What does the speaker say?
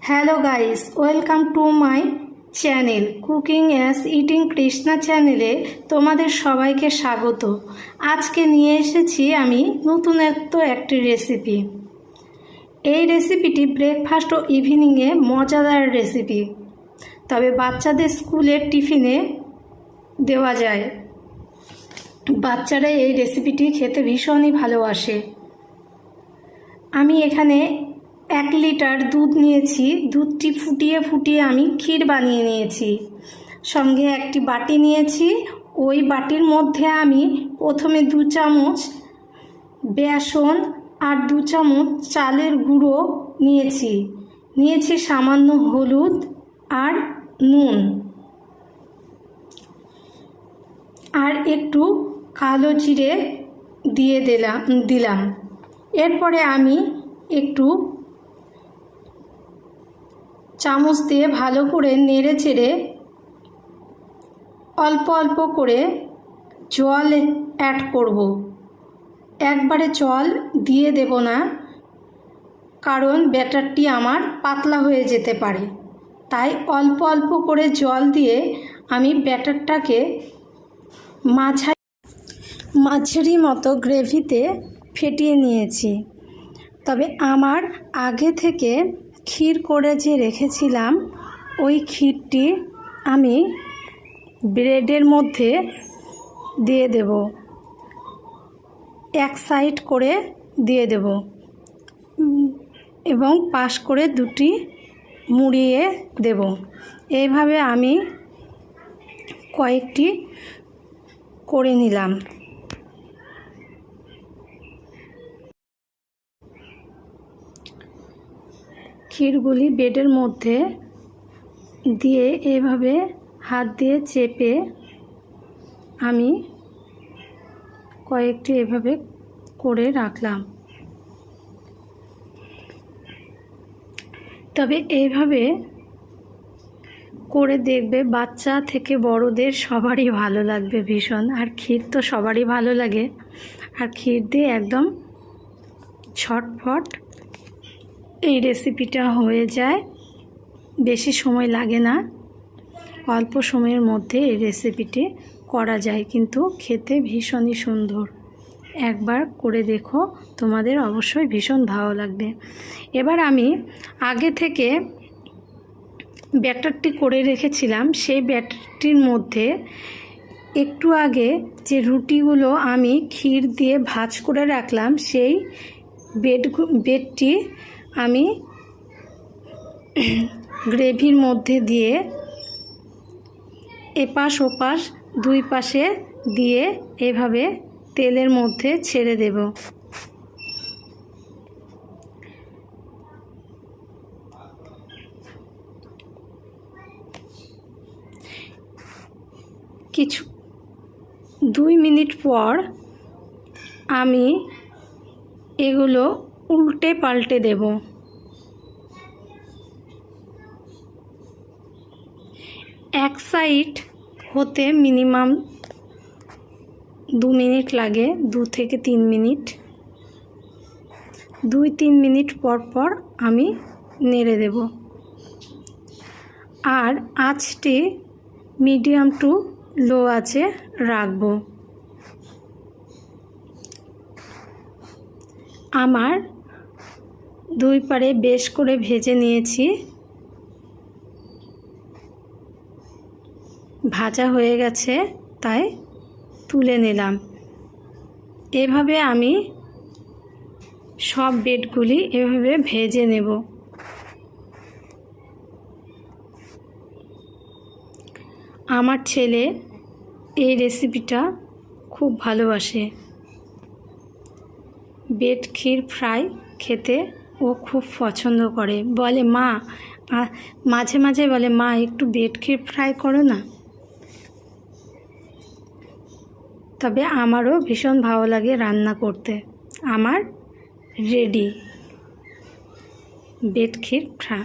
Hello guys, welcome to my channel cooking as eating Krishna চ্যানেলে তোমাদের সবাইকে স্বাগত। আজকে নিয়ে এসেছি আমি নতুনত্ব একটি রেসিপি। এই রেসিপিটি ব্রেকফাস্ট ও ইভিনিংয়ে মজাদার রেসিপি, তবে বাচ্চাদের স্কুলের টিফিনে দেওয়া যায়। বাচ্চারা এই রেসিপিটি খেতে ভীষণই ভালোবাসে। আমি এখানে 1 লিটার দুধ নিয়েছি। দুধটি ফুটিয়ে আমি ক্ষীর বানিয়ে নিয়েছি। সঙ্গে একটি বাটি নিয়েছি। ওই বাটির মধ্যে আমি প্রথমে 2 চামচ বেসন আর 2 চামচ চালের গুঁড়ো নিয়েছি সামান্য হলুদ আর নুন আর একটু কালো জিরে দিয়ে দিলাম। এরপরে আমি একটু চামচ দিয়ে ভালো করে নেড়ে চেড়ে অল্প অল্প করে জল অ্যাড করব। একবারে জল দিয়ে দেব না, কারণ ব্যাটারটি আমার পাতলা হয়ে যেতে পারে। তাই অল্প অল্প করে জল দিয়ে আমি ব্যাটারটাকে মাঝারি মতো গ্রেভিতে ফেটিয়ে নিয়েছি। তবে আমার আগে থেকে ক্ষীর করে যে রেখেছিলাম, ওই ক্ষীরটি আমি ব্রেডের মধ্যে দিয়ে দেব। এক সাইড করে দিয়ে দেব এবং পাশ করে দুটি মুড়িয়ে দেব। এইভাবে আমি কয়েকটি করে নিলাম। ক্ষীরগুলি ব্রেডের মধ্যে দিয়ে এইভাবে হাত দিয়ে চেপে আমি কয়েকটি এভাবে করে রাখলাম। তবে এইভাবে করে দেখবে, বাচ্চা থেকে বড়দের সবারই ভালো লাগবে ভীষণ। আর ক্ষীর তো সবারই ভালো লাগে। আর ক্ষীর দিয়ে একদম ছটফট এই রেসিপিটা হয়ে যায়। বেশি সময় লাগে না, অল্প সময়ের মধ্যে এই রেসিপিটি করা যায়, কিন্তু খেতে ভীষণই সুন্দর। একবার করে দেখো, তোমাদের অবশ্যই ভীষণ ভালো লাগবে। এবার আমি আগে থেকে ব্যাটারটি করে রেখেছিলাম, সেই ব্যাটারটির মধ্যে একটু আগে যে রুটিগুলো আমি ক্ষীর দিয়ে ভাজ করে রাখলাম, সেই ব্রেডটি আমি গ্রেভির মধ্যে দিয়ে এপাশ ওপাশ 2 পাশে দিয়ে এভাবে তেলের মধ্যে ছেড়ে দেব। কিছু 2 মিনিট পর আমি এগুলো উল্টে পাল্টে দেব। এক সাইড হতে মিনিমাম 2 মিনিট লাগে, 2 থেকে 3 মিনিট। 2-3 মিনিট পর আমি নেড়ে দেব। আর আঁচটি মিডিয়াম টু লো আঁচে রাখব। আমার 2 পারে বেশ করে ভেজে নিয়েছি। ভাজা হয়ে গেছে, তাই তুলে নিলাম। এভাবে আমি সব ব্রেডগুলি এভাবে ভেজে নেব। আমার ছেলে এই রেসিপিটা খুব ভালোবাসে। ব্রেড ক্ষীর ফ্রাই খেতে ও খুব পছন্দ করে। বলে মা, মাঝে মাঝে বলে, মা একটু ব্রেড ক্ষীর ফ্রাই করো না। তবে আমারও ভীষণ ভালো লাগে রান্না করতে। আমার রেডি ব্রেড ক্ষীর ফ্রাই।